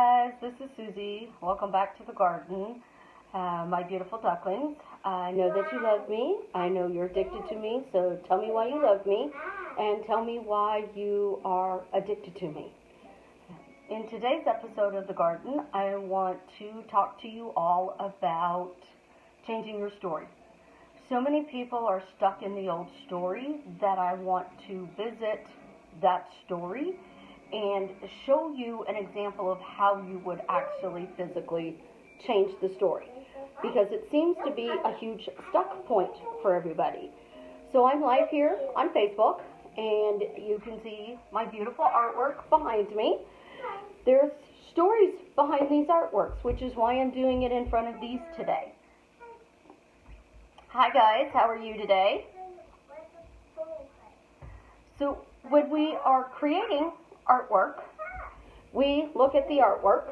guys, this is Susie. Welcome back to the garden, my beautiful ducklings. I know that you love me. I know you're addicted to me, so tell me why you love me and tell me why you are addicted to me. In today's episode of the garden, I want to talk to you all about changing your story. So many people are stuck in the old story that I want to visit that story and show you an example of how you would actually physically change the story, because it seems to be a huge stuck point for everybody. So I'm live here on Facebook, and you can see my beautiful artwork behind me. There's stories behind these artworks, which is why I'm doing it in front of these today. Hi guys, how are you today? So when we are creating artwork, we look at the artwork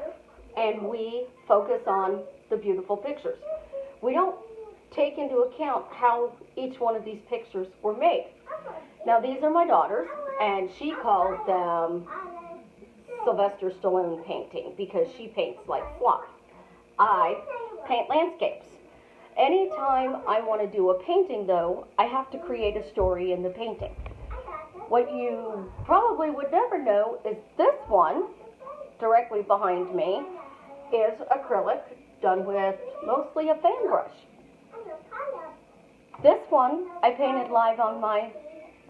and we focus on the beautiful pictures. We don't take into account how each one of these pictures were made. Now these are my daughters, and she calls them Sylvester Stallone painting because she paints like fly. I paint landscapes. Anytime I want to do a painting though, I have to create a story in the painting. What you probably would never know is this one, directly behind me, is acrylic done with mostly a fan brush. This one I painted live on my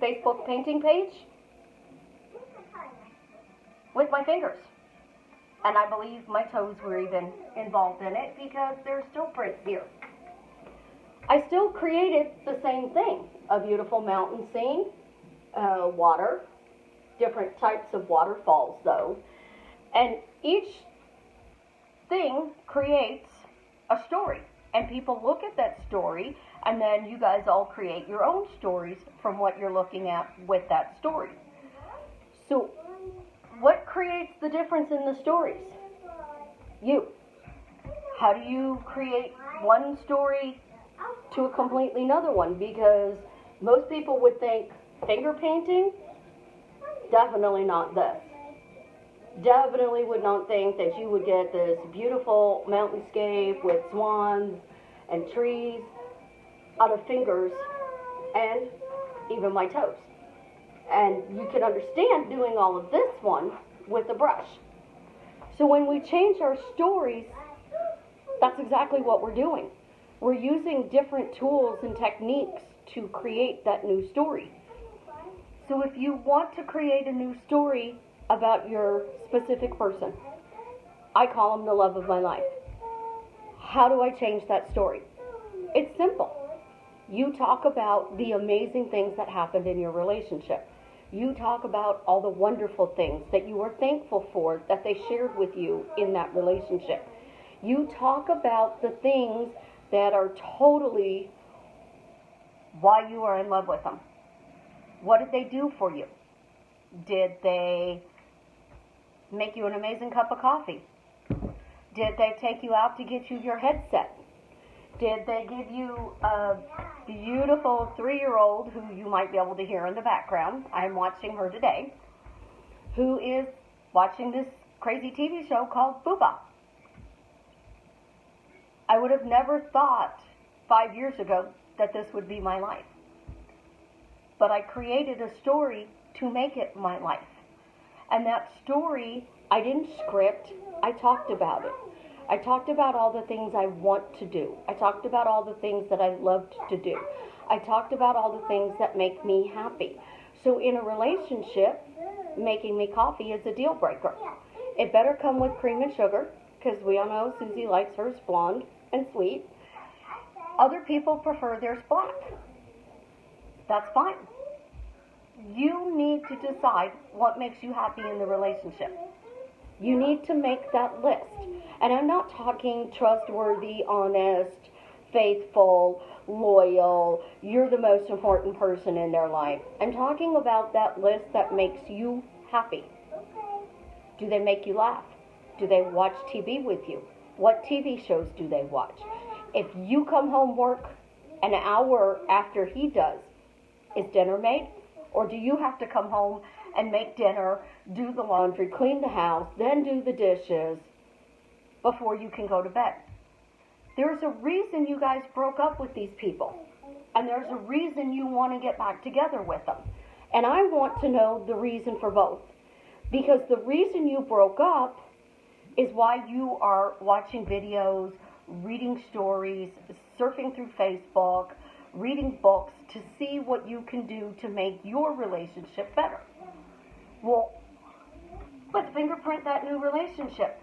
Facebook painting page with my fingers. And I believe my toes were even involved in it because there's still prints here. I still created the same thing, a beautiful mountain scene. Water, different types of waterfalls though, and each thing creates a story, and people look at that story, and then you guys all create your own stories from what you're looking at with that story. So what creates the difference in the stories? You. How do you create one story to a completely another one? Because most people would think finger painting? Definitely not this. Definitely would not think that you would get this beautiful mountainscape with swans and trees out of fingers and even my toes. And you can understand doing all of this one with a brush. So when we change our stories, that's exactly what we're doing. We're using different tools and techniques to create that new story. So if you want to create a new story about your specific person, I call them the love of my life. How do I change that story? It's simple. You talk about the amazing things that happened in your relationship. You talk about all the wonderful things that you are thankful for that they shared with you in that relationship. You talk about the things that are totally why you are in love with them. What did they do for you? Did they make you an amazing cup of coffee? Did they take you out to get you your headset? Did they give you a beautiful 3-year-old who you might be able to hear in the background? I'm watching her today, who is watching this crazy TV show called Booba. I would have never thought 5 years ago that this would be my life. But I created a story to make it my life. And that story, I didn't script, I talked about it. I talked about all the things I want to do. I talked about all the things that I loved to do. I talked about all the things that make me happy. So in a relationship, making me coffee is a deal breaker. It better come with cream and sugar, because we all know Susie likes hers blonde and sweet. Other people prefer theirs black. That's fine. You need to decide what makes you happy in the relationship. You need to make that list. And I'm not talking trustworthy, honest, faithful, loyal, you're the most important person in their life. I'm talking about that list that makes you happy. Do they make you laugh? Do they watch TV with you? What TV shows do they watch? If you come home work an hour after he does, is dinner made? Or do you have to come home and make dinner, do the laundry, clean the house, then do the dishes, before you can go to bed. There's a reason you guys broke up with these people. And there's a reason you want to get back together with them. And I want to know the reason for both. Because the reason you broke up is why you are watching videos, reading stories, surfing through Facebook, reading books to see what you can do to make your relationship better. Well, let's fingerprint that new relationship.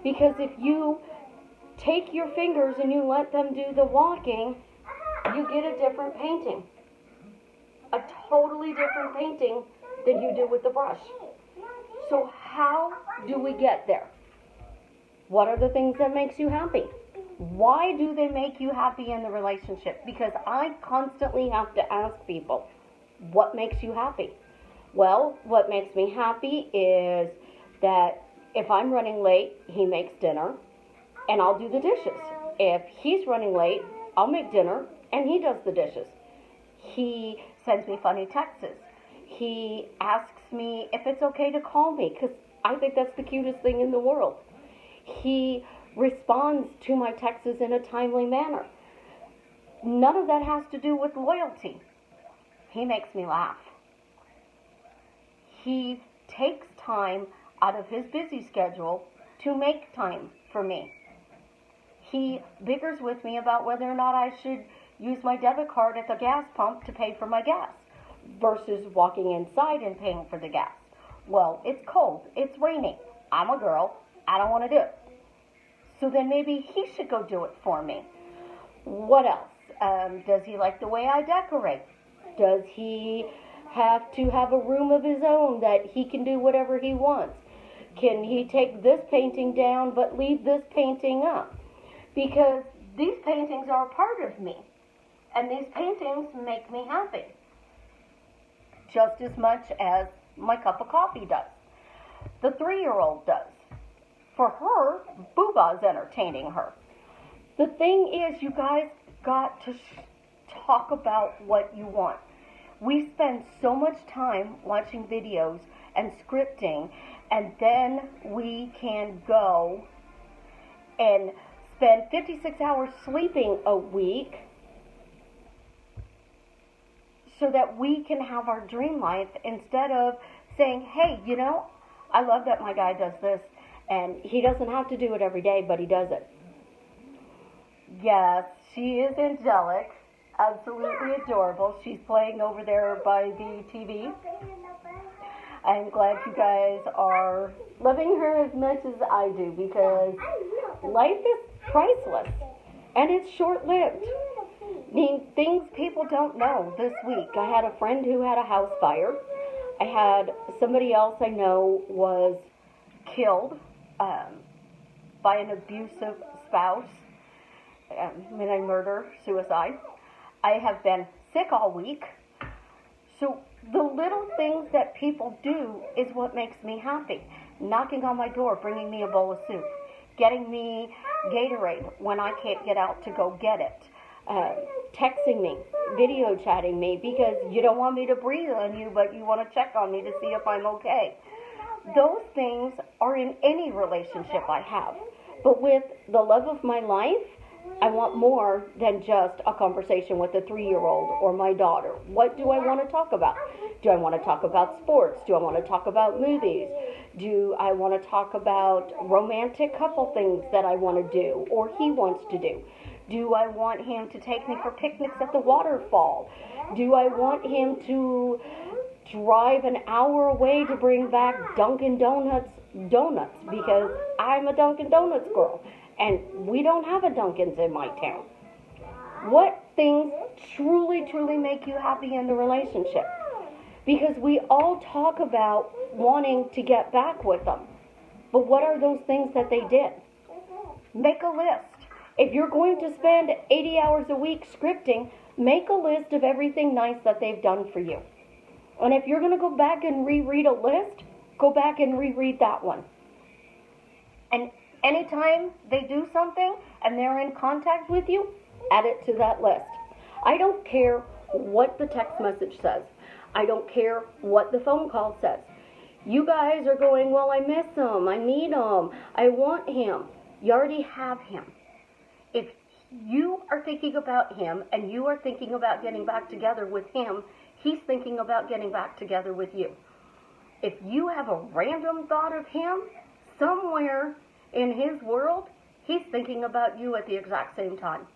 Because if you take your fingers and you let them do the walking, you get a different painting. A totally different painting than you do with the brush. So how do we get there? What are the things that makes you happy? Why do they make you happy in the relationship? Because I constantly have to ask people, what makes you happy? Well, what makes me happy is that if I'm running late, he makes dinner, and I'll do the dishes. If he's running late, I'll make dinner, and he does the dishes. He sends me funny texts. He asks me if it's okay to call me, because I think that's the cutest thing in the world. He responds to my texts in a timely manner. None of that has to do with loyalty. He makes me laugh. He takes time out of his busy schedule to make time for me. He bickers with me about whether or not I should use my debit card at the gas pump to pay for my gas versus walking inside and paying for the gas. Well, it's cold. It's raining. I'm a girl. I don't want to do it. So then maybe he should go do it for me. What else? Does he like the way I decorate? Does he have to have a room of his own that he can do whatever he wants? Can he take this painting down but leave this painting up? Because these paintings are a part of me. And these paintings make me happy. Just as much as my cup of coffee does. The 3-year-old does. For her, Booba's entertaining her. The thing is, you guys got to talk about what you want. We spend so much time watching videos and scripting, and then we can go and spend 56 hours sleeping a week so that we can have our dream life instead of saying, hey, you know, I love that my guy does this, and he doesn't have to do it every day, but he does it. Yes, she is angelic, absolutely adorable. She's playing over there by the TV. I'm glad you guys are loving her as much as I do, because life is priceless, and it's short-lived. I mean, things people don't know. This week, I had a friend who had a house fire. I had somebody else I know was killed by an abusive spouse. Murder, suicide. I have been sick all week. So the little things that people do is what makes me happy. Knocking on my door, bringing me a bowl of soup, getting me Gatorade when I can't get out to go get it, texting me, video chatting me, because you don't want me to breathe on you, but you want to check on me to see if I'm okay. Those things are in any relationship I have. But with the love of my life, I want more than just a conversation with a 3-year-old or my daughter. What do I want to talk about? Do I want to talk about sports? Do I want to talk about movies? Do I want to talk about romantic couple things that I want to do or he wants to do? Do I want him to take me for picnics at the waterfall? Do I want him to drive an hour away to bring back Dunkin' Donuts because I'm a Dunkin' Donuts girl? And we don't have a Dunkin's in my town. What things truly, truly make you happy in the relationship? Because we all talk about wanting to get back with them. But what are those things that they did? Make a list. If you're going to spend 80 hours a week scripting, make a list of everything nice that they've done for you. And if you're going to go back and reread a list, go back and reread that one. And anytime they do something and they're in contact with you, add it to that list. I don't care what the text message says. I don't care what the phone call says. You guys are going, well, I miss him, I need him, I want him. You already have him. If you are thinking about him and you are thinking about getting back together with him, he's thinking about getting back together with you. If you have a random thought of him, somewhere in his world, he's thinking about you at the exact same time.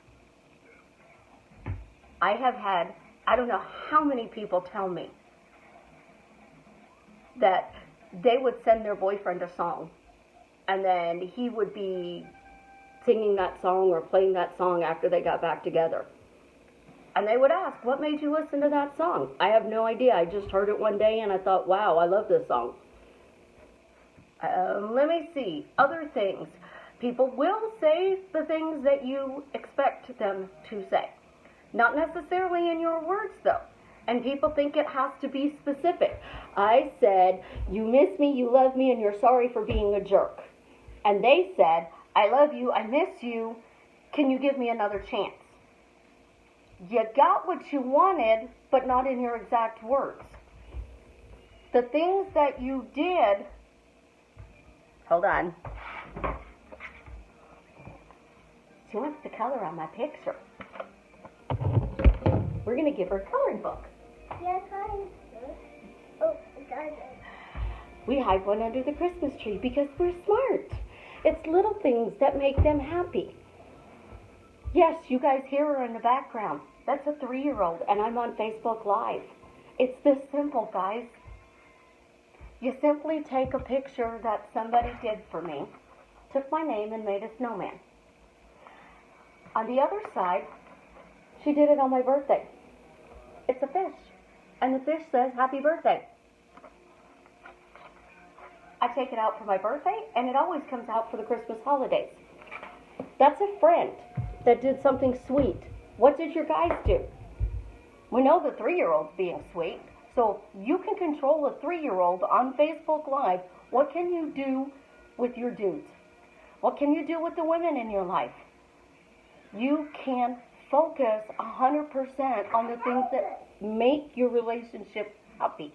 I have had, I don't know how many people tell me that they would send their boyfriend a song, and then he would be singing that song or playing that song after they got back together. And they would ask, what made you listen to that song? I have no idea. I just heard it one day and I thought, wow, I love this song. Let me see. Other things. People will say the things that you expect them to say. Not necessarily in your words, though. And people think it has to be specific. I said, you miss me, you love me, and you're sorry for being a jerk. And they said, I love you, I miss you, can you give me another chance? You got what you wanted, but not in your exact words. The things that you did, hold on. She wants the color on my picture. We're going to give her a coloring book. Yes, honey. Oh, I got it. We hide one under the Christmas tree because we're smart. It's little things that make them happy. Yes, you guys hear her in the background. That's a 3-year-old, and I'm on Facebook Live. It's this simple, guys. You simply take a picture that somebody did for me, took my name, and made a snowman. On the other side, she did it on my birthday. It's a fish, and the fish says, happy birthday. I take it out for my birthday, and it always comes out for the Christmas holidays. That's a friend that did something sweet. What did your guys do? We know the 3-year-old's being sweet, so you can control a 3-year-old on Facebook Live. What can you do with your dudes? What can you do with the women in your life? You can focus 100% on the things that make your relationship happy.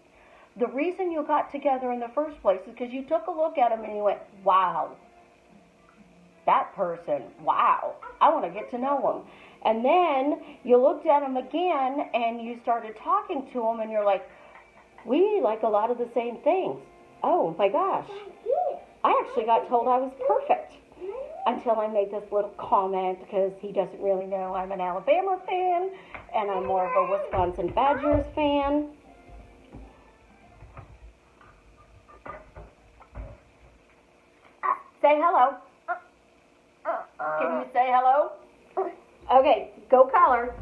The reason you got together in the first place is because you took a look at him and you went, wow, that person, wow, I want to get to know him. And then you looked at him again and you started talking to him and you're like, we like a lot of the same things. Oh my gosh, I actually got told I was perfect until I made this little comment because he doesn't really know I'm an Alabama fan and I'm more of a Wisconsin Badgers fan. Say hello. Can you say hello? Okay, go color.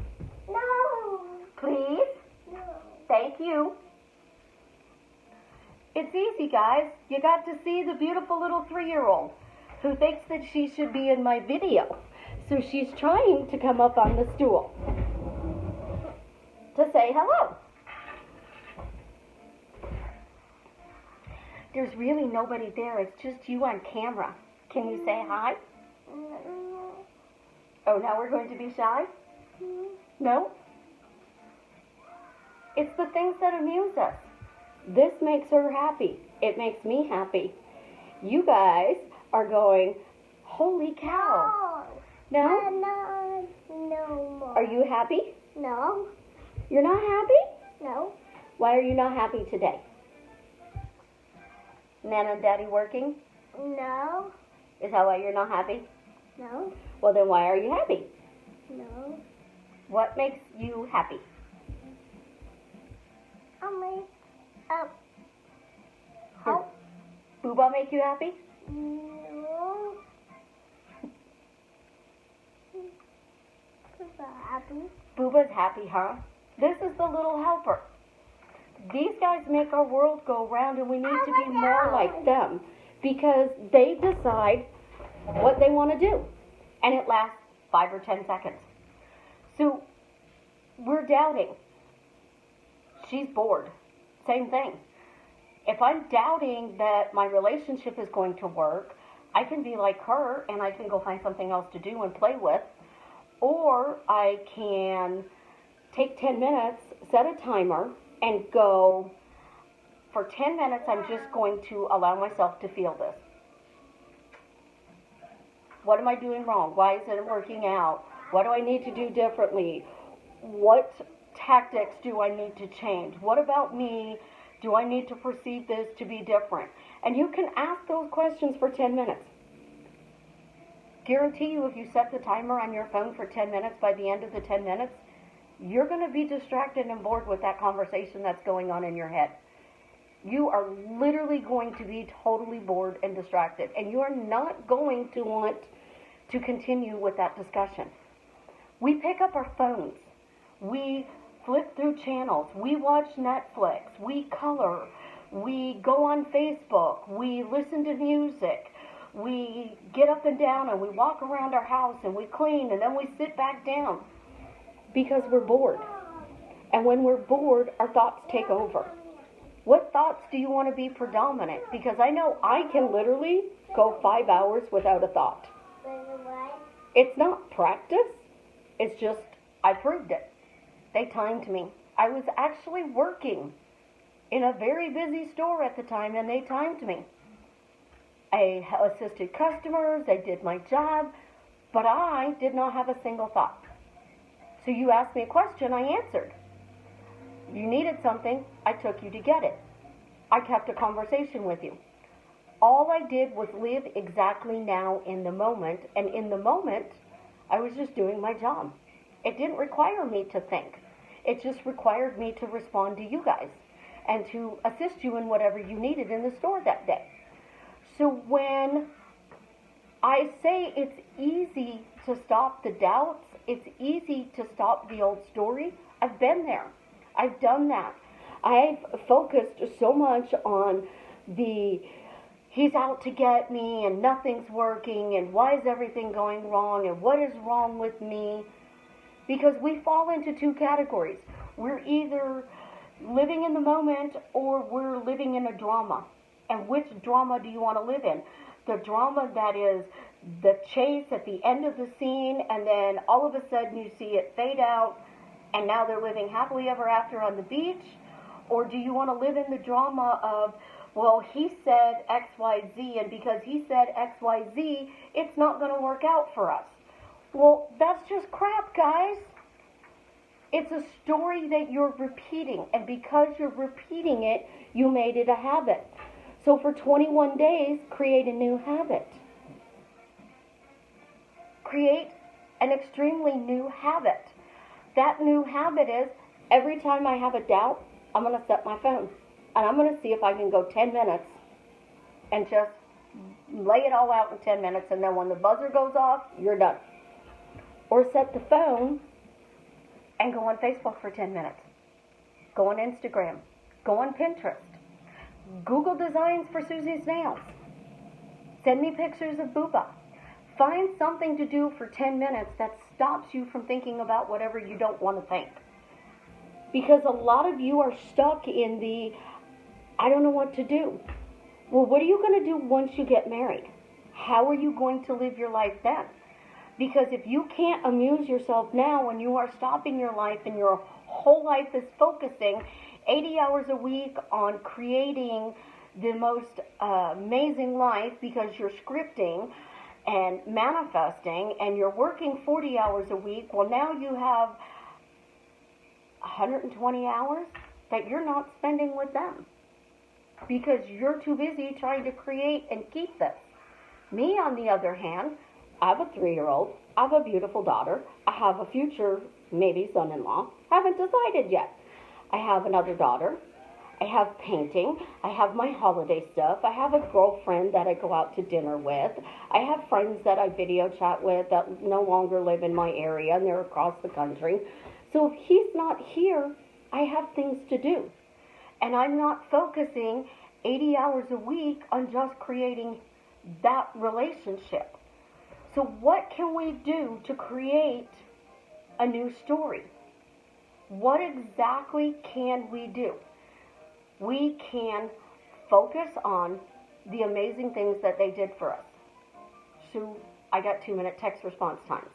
No. Please. No. Thank you. It's easy, guys. You got to see the beautiful little 3-year-old who thinks that she should be in my video. So she's trying to come up on the stool to say hello. There's really nobody there. It's just you on camera. Can you say hi? No. Oh, now we're going to be shy? No? It's the things that amuse us. This makes her happy. It makes me happy. You guys are going, holy cow. No? No. No more. Are you happy? No. You're not happy? No. Why are you not happy today? Nana and Daddy working? No. Is that why you're not happy? No. Well, then why are you happy? No. What makes you happy? How? Booba make you happy? No. Happy. Booba's happy, huh? This is the little helper. These guys make our world go round, and we need to be more like them because they decide what they want to do, and it lasts 5 or 10 seconds. So we're doubting. She's bored. Same thing. If I'm doubting that my relationship is going to work, I can be like her and I can go find something else to do and play with, or I can take 10 minutes, set a timer, and go for 10 minutes, I'm just going to allow myself to feel this. What am I doing wrong? Why isn't it working out? What do I need to do differently? What tactics do I need to change? What about me do I need to perceive this to be different? And you can ask those questions for 10 minutes. Guarantee you, if you set the timer on your phone for 10 minutes, by the end of the 10 minutes, you're going to be distracted and bored with that conversation that's going on in your head. You are literally going to be totally bored and distracted, and you are not going to want to continue with that discussion. We pick up our phones. We flip through channels. We watch Netflix. We color. We go on Facebook. We listen to music. We get up and down and we walk around our house and we clean and then we sit back down because we're bored. And when we're bored, our thoughts take over. What thoughts do you want to be predominant? Because I know I can literally go 5 hours without a thought. It's not practice. It's just, I proved it. They timed me. I was actually working in a very busy store at the time, and they timed me. I assisted customers, I did my job, but I did not have a single thought. So you asked me a question, I answered. You needed something, I took you to get it. I kept a conversation with you. All I did was live exactly now in the moment, and in the moment, I was just doing my job. It didn't require me to think. It just required me to respond to you guys and to assist you in whatever you needed in the store that day. So when I say it's easy to stop the doubts, it's easy to stop the old story, I've been there. I've done that. I've focused so much on the he's out to get me and nothing's working and why is everything going wrong and what is wrong with me? Because we fall into two categories. We're either living in the moment or we're living in a drama. And which drama do you want to live in? The drama that is the chase at the end of the scene, and then all of a sudden you see it fade out, and now they're living happily ever after on the beach? Or do you want to live in the drama of, well, he said X, Y, Z, and because he said X, Y, Z, it's not going to work out for us? Well, that's just crap, guys. It's a story that you're repeating, and because you're repeating it, you made it a habit. So for 21 days, create a new habit. Create an extremely new habit. That new habit is, every time I have a doubt, I'm going to set my phone. And I'm going to see if I can go 10 minutes and just lay it all out in 10 minutes. And then when the buzzer goes off, you're done. Or set the phone and go on Facebook for 10 minutes. Go on Instagram. Go on Pinterest. Google designs for Susie's nails. Send me pictures of Booba. Find something to do for 10 minutes that stops you from thinking about whatever you don't want to think. Because a lot of you are stuck in the, I don't know what to do. Well, what are you going to do once you get married? How are you going to live your life then? Because if you can't amuse yourself now when you are stopping your life and your whole life is focusing 80 hours a week on creating the most amazing life because you're scripting and manifesting and you're working 40 hours a week, well, now you have 120 hours that you're not spending with them because you're too busy trying to create and keep this. Me, on the other hand, I have a 3-year-old, I have a beautiful daughter, I have a future, maybe son-in-law, haven't decided yet. I have another daughter, I have painting, I have my holiday stuff, I have a girlfriend that I go out to dinner with, I have friends that I video chat with that no longer live in my area and they're across the country. So if he's not here, I have things to do. And I'm not focusing 80 hours a week on just creating that relationship. So what can we do to create a new story? What exactly can we do? We can focus on the amazing things that they did for us. So I got 2-minute text response times,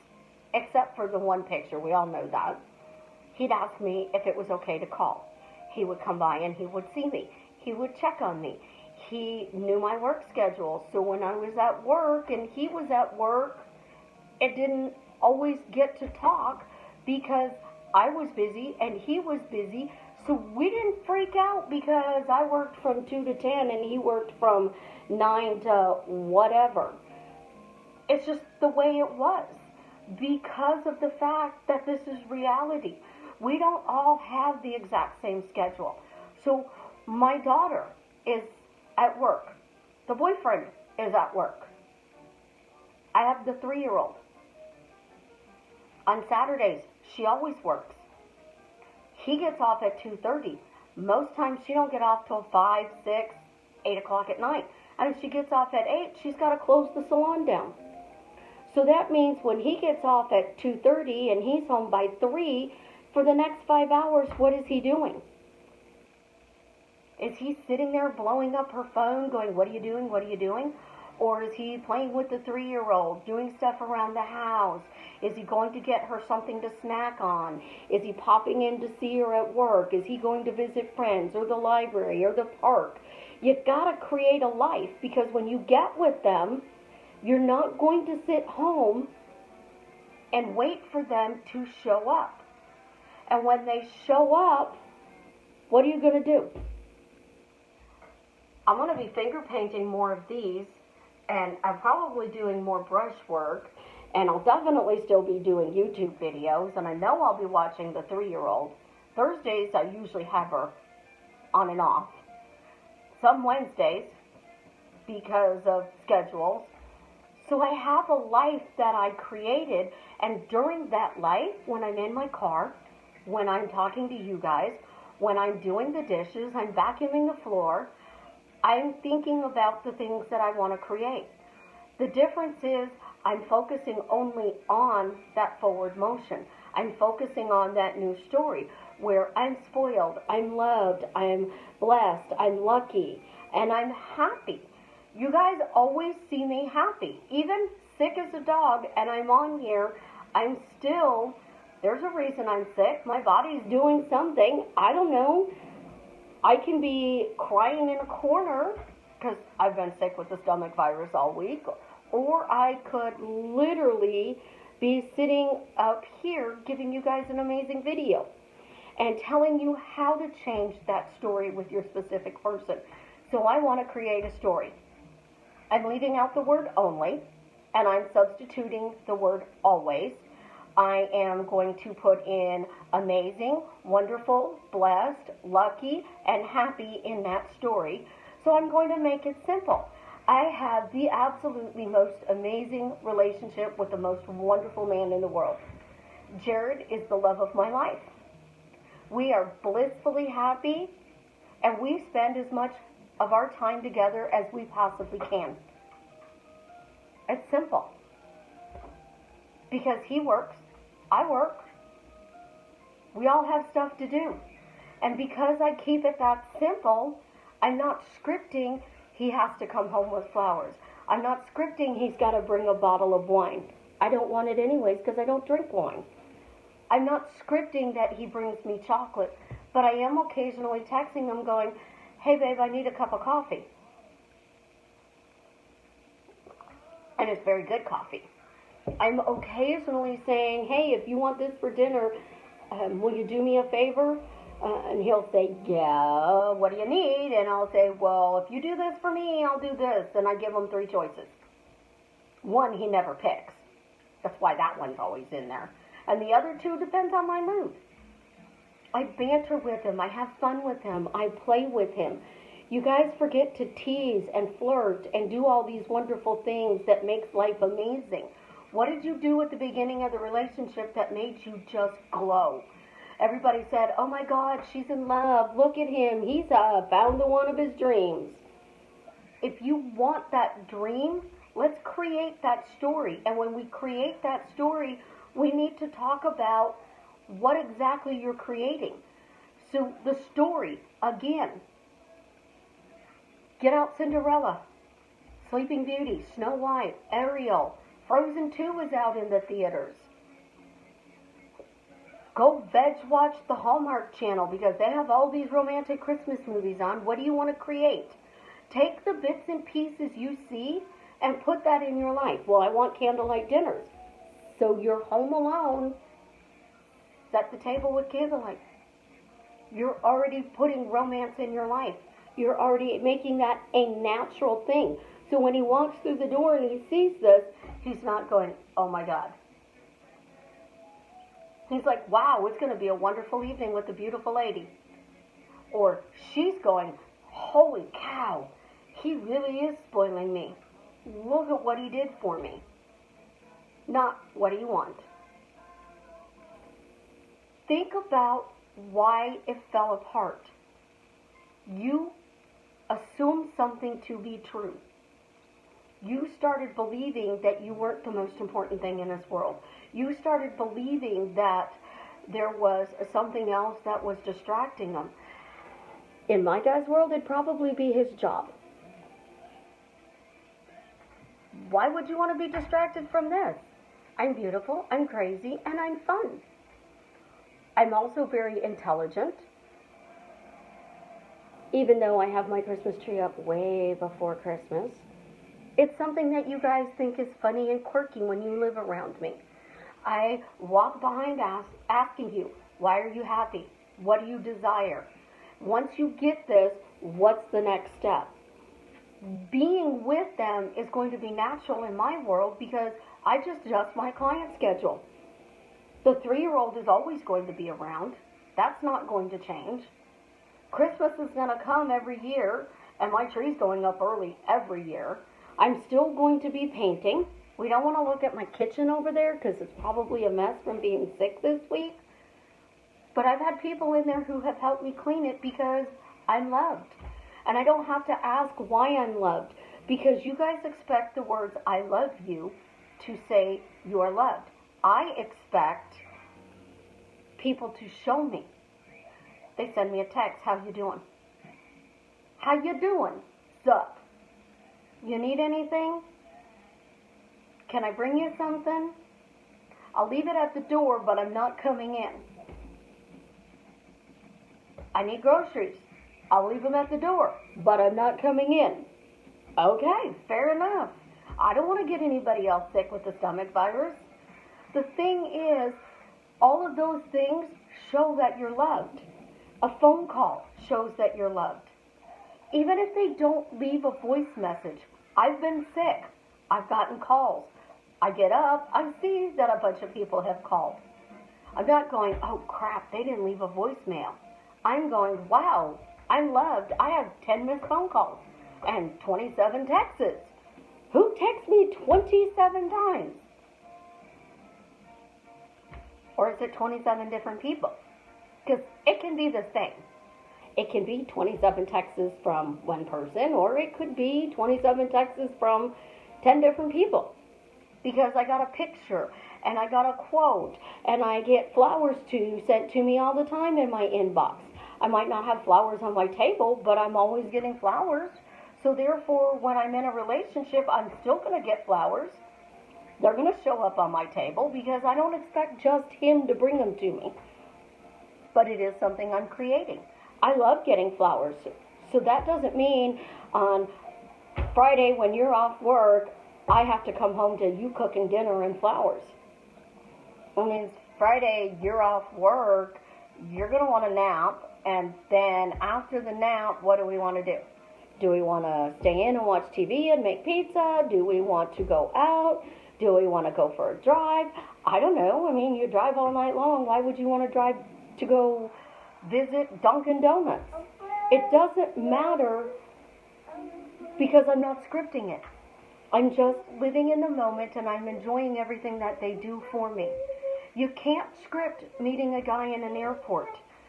except for the one picture. We all know that. He'd ask me if it was okay to call. He would come by and he would see me. he would check on me. He knew my work schedule, so when I was at work and he was at work, it didn't always get to talk because I was busy and he was busy. So we didn't freak out because I worked from 2 to 10 and he worked from 9 to whatever. It's just the way it was because of the fact that this is reality. We don't all have the exact same schedule. So my daughter is at work. The boyfriend is at work. I have the 3-year-old. On Saturdays, she always works. He gets off at 2:30. Most times she don't get off till 5, 6, 8 o'clock at night. And if she gets off at 8, she's got to close the salon down. So that means when he gets off at 2:30 and he's home by 3, for the next 5 hours, what is he doing? Is he sitting there blowing up her phone going, what are you doing, what are you doing? Or is he playing with the 3-year-old, doing stuff around the house? Is he going to get her something to snack on? Is he popping in to see her at work? Is he going to visit friends or the library or the park? You've got to create a life because when you get with them, you're not going to sit home and wait for them to show up. And when they show up, what are you going to do? I'm going to be finger painting more of these, and I'm probably doing more brush work, and I'll definitely still be doing YouTube videos, and I know I'll be watching the 3-year-old. Thursdays, I usually have her on and off. Some Wednesdays, because of schedules. So I have a life that I created, and during that life, when I'm in my car, when I'm talking to you guys, when I'm doing the dishes, I'm vacuuming the floor, I'm thinking about the things that I want to create. The difference is I'm focusing only on that forward motion. I'm focusing on that new story where I'm spoiled, I'm loved, I'm blessed, I'm lucky, and I'm happy. You guys always see me happy. Even sick as a dog and I'm on here, I'm still, there's a reason I'm sick. My body's doing something. I don't know. I can be crying in a corner because I've been sick with the stomach virus all week, or I could literally be sitting up here giving you guys an amazing video and telling you how to change that story with your specific person. So I want to create a story. I'm leaving out the word only, and I'm substituting the word always. I am going to put in amazing, wonderful, blessed, lucky, and happy in that story. So I'm going to make it simple. I have the absolutely most amazing relationship with the most wonderful man in the world. Jared is the love of my life. We are blissfully happy, and we spend as much of our time together as we possibly can. It's simple. Because he works, I work. We all have stuff to do. And because I keep it that simple, I'm not scripting he has to come home with flowers. I'm not scripting he's got to bring a bottle of wine. I don't want it anyways because I don't drink wine. I'm not scripting that he brings me chocolate, but I am occasionally texting him going, hey babe, I need a cup of coffee. And it's very good coffee. I'm occasionally saying, hey, if you want this for dinner, will you do me a favor? And he'll say, yeah, what do you need? And I'll say, well, if you do this for me, I'll do this. And I give him 3 choices. One he never picks. That's why that one's always in there. And the other 2 depends on my mood. I banter with him. I have fun with him. I play with him. You guys forget to tease and flirt and do all these wonderful things that makes life amazing. What did you do at the beginning of the relationship that made you just glow? Everybody said, oh my God, she's in love. Look at him. He's found the one of his dreams. If you want that dream, let's create that story. And when we create that story, we need to talk about what exactly you're creating. So the story, again, get out Cinderella, Sleeping Beauty, Snow White, Ariel. Frozen 2 is out in the theaters. Go veg watch the Hallmark Channel because they have all these romantic Christmas movies on. What do you want to create? Take the bits and pieces you see and put that in your life. Well, I want candlelight dinners. So you're home alone. Set the table with candlelight. You're already putting romance in your life. You're already making that a natural thing. So when he walks through the door and he sees this, he's not going, oh my God. He's like, wow, it's going to be a wonderful evening with a beautiful lady. Or she's going, holy cow, he really is spoiling me. Look at what he did for me. Not what do you want. Think about why it fell apart. You assumed something to be true. You started believing that you weren't the most important thing in this world. You started believing that there was something else that was distracting them. In my guy's world, it'd probably be his job. Why would you want to be distracted from this? I'm beautiful, I'm crazy, and I'm fun. I'm also very intelligent. Even though I have my Christmas tree up way before Christmas, it's something that you guys think is funny and quirky when you live around me. I walk behind asking you, why are you happy? What do you desire? Once you get this, what's the next step? Being with them is going to be natural in my world because I just adjust my client schedule. The 3-year-old is always going to be around. That's not going to change. Christmas is going to come every year, and my tree's going up early every year. I'm still going to be painting. We don't want to look at my kitchen over there because it's probably a mess from being sick this week. But I've had people in there who have helped me clean it because I'm loved. And I don't have to ask why I'm loved because you guys expect the words I love you to say you are loved. I expect people to show me. They send me a text, how you doing? How you doing? Sup? You need anything? Can I bring you something? I'll leave it at the door, but I'm not coming in. I need groceries. I'll leave them at the door, but I'm not coming in. Okay, fair enough. I don't want to get anybody else sick with the stomach virus. The thing is, all of those things show that you're loved. A phone call shows that you're loved. Even if they don't leave a voice message, I've been sick. I've gotten calls. I get up, I see that a bunch of people have called. I'm not going, oh crap, they didn't leave a voicemail. I'm going, wow, I'm loved. I have 10 missed phone calls and 27 texts. Who texts me 27 times? Or is it 27 different people? Because it can be the same. It can be 27 texts from one person, or it could be 27 texts from 10 different people. Because I got a picture, and I got a quote, and I get flowers sent to me all the time in my inbox. I might not have flowers on my table, but I'm always getting flowers. So therefore, when I'm in a relationship, I'm still going to get flowers. They're going to show up on my table because I don't expect just him to bring them to me. But it is something I'm creating. I love getting flowers. So that doesn't mean on Friday when you're off work, I have to come home to you cooking dinner and flowers. It means Friday you're off work, you're going to want to nap, and then after the nap, what do we want to do? Do we want to stay in and watch TV and make pizza? Do we want to go out? Do we want to go for a drive? I don't know. I mean, you drive all night long. Why would you want to drive to go visit Dunkin' Donuts? It doesn't matter because I'm not scripting it. I'm just living in the moment and I'm enjoying everything that they do for me. You can't script meeting a guy in an airport.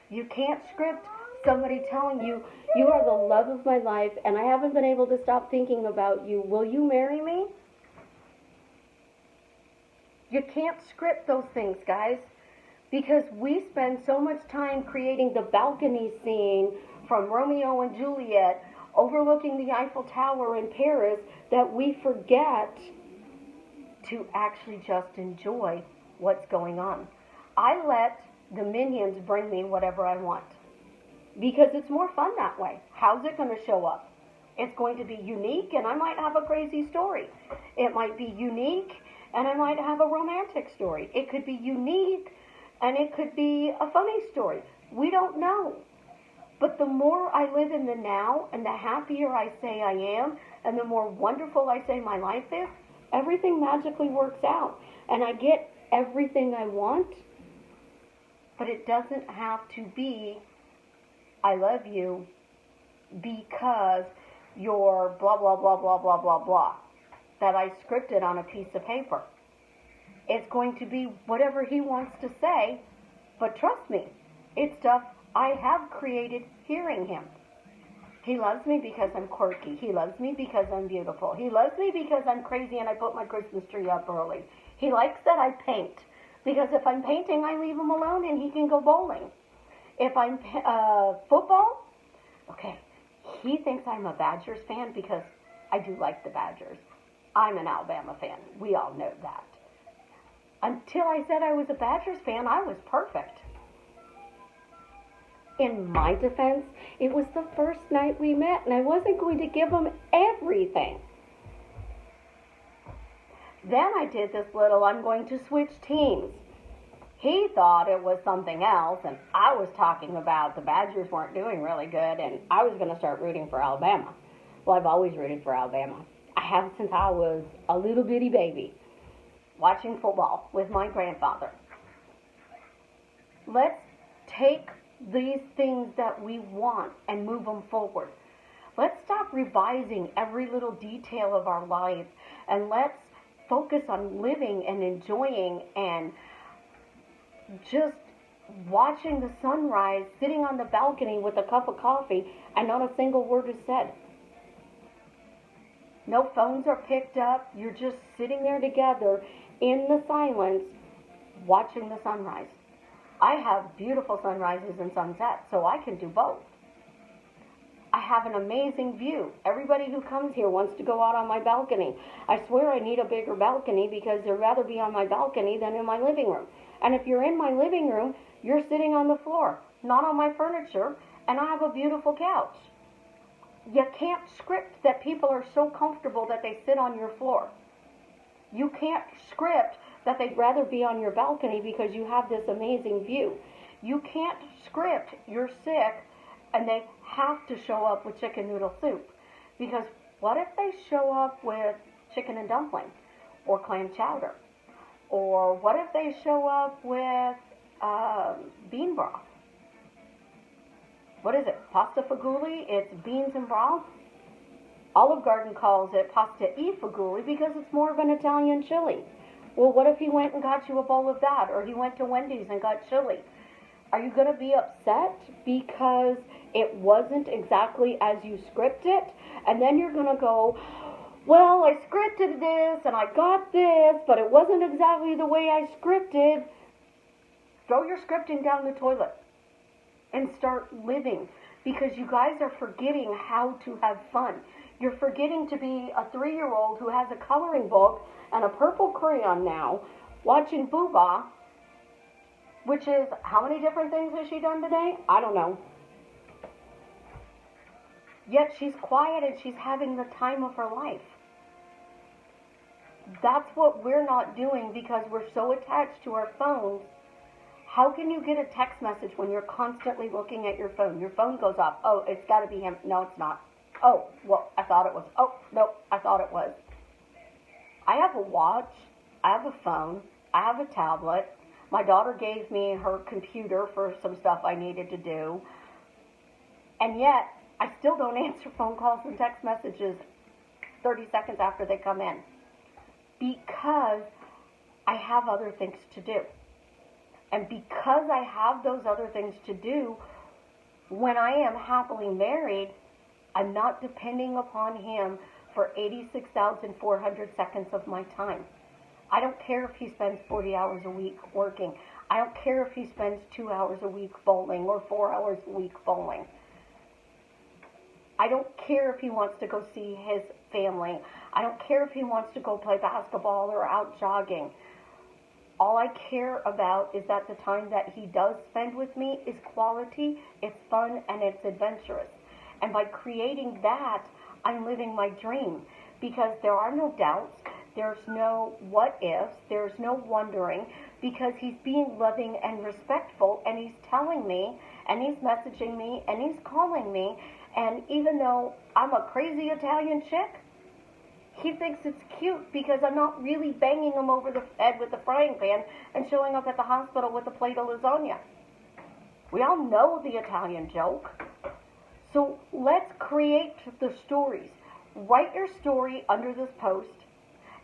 You can't script somebody telling you, you are the love of my life and I haven't been able to stop thinking about you. Will you marry me? You can't script those things, guys, because we spend so much time creating the balcony scene from Romeo and Juliet overlooking the Eiffel Tower in Paris that we forget to actually just enjoy what's going on. I let the minions bring me whatever I want. Because it's more fun that way. How's it going to show up? It's going to be unique, and I might have a crazy story. It might be unique, and I might have a romantic story. It could be unique, and it could be a funny story. We don't know. But the more I live in the now, and the happier I say I am, and the more wonderful I say my life is, everything magically works out. And I get everything I want, but it doesn't have to be, I love you because you're blah, blah, blah, blah, blah, blah, blah, that I scripted on a piece of paper. It's going to be whatever he wants to say, but trust me, it's stuff I have created hearing him. He loves me because I'm quirky. He loves me because I'm beautiful. He loves me because I'm crazy and I put my Christmas tree up early. He likes that I paint, because if I'm painting, I leave him alone and he can go bowling. If I'm football, okay, he thinks I'm a Badgers fan because I do like the Badgers. I'm an Alabama fan. We all know that. Until I said I was a Badgers fan, I was perfect. In my defense, it was the first night we met, and I wasn't going to give him everything. Then I did this little, I'm going to switch teams. He thought it was something else, and I was talking about the Badgers weren't doing really good, and I was going to start rooting for Alabama. Well, I've always rooted for Alabama. I have since I was a little bitty baby, watching football with my grandfather. Let's take these things that we want and move them forward. Let's stop revising every little detail of our lives, and let's focus on living and enjoying and just watching the sunrise, sitting on the balcony with a cup of coffee, and not a single word is said. No phones are picked up. You're just sitting there together in the silence, watching the sunrise. I have beautiful sunrises and sunsets, so I can do both. I have an amazing view. Everybody who comes here wants to go out on my balcony. I swear I need a bigger balcony because they'd rather be on my balcony than in my living room. And if you're in my living room, you're sitting on the floor, not on my furniture, and I have a beautiful couch. You can't script that people are so comfortable that they sit on your floor. You can't script that they'd rather be on your balcony because you have this amazing view. You can't script you're sick and they have to show up with chicken noodle soup. Because what if they show up with chicken and dumpling or clam chowder? Or what if they show up with bean broth? What is it? Pasta fagioli? It's beans and broth? Olive Garden calls it pasta e fagioli because it's more of an Italian chili. Well, what if he went and got you a bowl of that, or he went to Wendy's and got chili? Are you going to be upset because it wasn't exactly as you scripted? And then you're going to go, well, I scripted this and I got this, but it wasn't exactly the way I scripted. Throw your scripting down the toilet and start living, because you guys are forgetting how to have fun. You're forgetting to be a 3-year-old who has a coloring book and a purple crayon now, watching Booba, which is, how many different things has she done today? I don't know. Yet she's quiet and she's having the time of her life. That's what we're not doing because we're so attached to our phones. How can you get a text message when you're constantly looking at your phone? Your phone goes off. Oh, it's got to be him. No, it's not. Oh, well, I thought it was. Oh, no, I thought it was. I have a watch. I have a phone. I have a tablet. My daughter gave me her computer for some stuff I needed to do. And yet, I still don't answer phone calls and text messages 30 seconds after they come in. Because I have other things to do. And because I have those other things to do, when I am happily married, I'm not depending upon him for 86,400 seconds of my time. I don't care if he spends 40 hours a week working. I don't care if he spends 2 hours a week bowling or 4 hours a week bowling. I don't care if he wants to go see his family. I don't care if he wants to go play basketball or out jogging. All I care about is that the time that he does spend with me is quality, it's fun, and it's adventurous. And by creating that, I'm living my dream, because there are no doubts, there's no what ifs, there's no wondering, because he's being loving and respectful, and he's telling me, and he's messaging me, and he's calling me, and even though I'm a crazy Italian chick, he thinks it's cute because I'm not really banging him over the head with a frying pan and showing up at the hospital with a plate of lasagna. We all know the Italian joke. So let's create the stories. Write your story under this post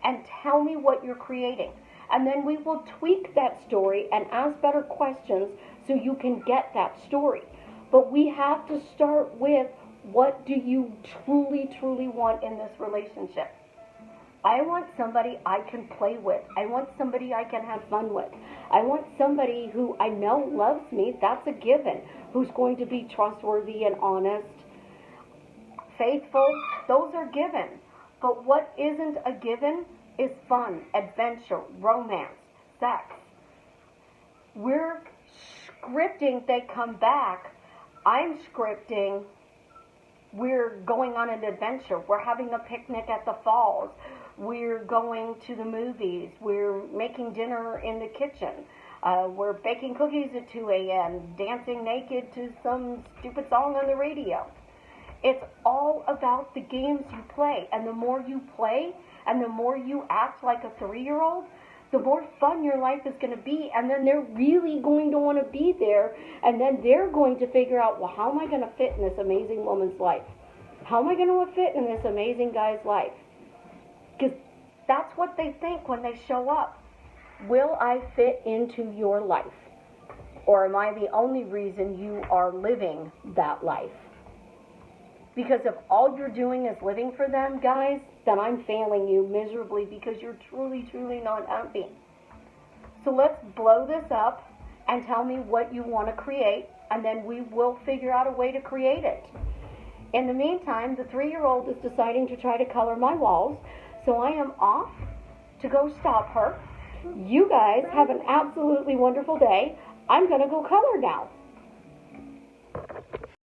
and tell me what you're creating. And then we will tweak that story and ask better questions so you can get that story. But we have to start with, what do you truly, truly want in this relationship? I want somebody I can play with. I want somebody I can have fun with. I want somebody who I know loves me. That's a given. Who's going to be trustworthy and honest, faithful. Those are given. But what isn't a given is fun, adventure, romance, sex. We're scripting they come back. I'm scripting we're going on an adventure. We're having a picnic at the falls. We're going to the movies. We're making dinner in the kitchen. We're baking cookies at 2 a.m., dancing naked to some stupid song on the radio. It's all about the games you play. And the more you play and the more you act like a 3-year-old, the more fun your life is going to be. And then they're really going to want to be there. And then they're going to figure out, well, how am I going to fit in this amazing woman's life? How am I going to fit in this amazing guy's life? Because that's what they think when they show up. Will I fit into your life? Or am I the only reason you are living that life? Because if all you're doing is living for them, guys, then I'm failing you miserably, because you're truly, truly not happy. So let's blow this up and tell me what you want to create, and then we will figure out a way to create it. In the meantime, the 3-year-old is deciding to try to color my walls, so I am off to go stop her. You guys have an absolutely wonderful day. I'm going to go color now.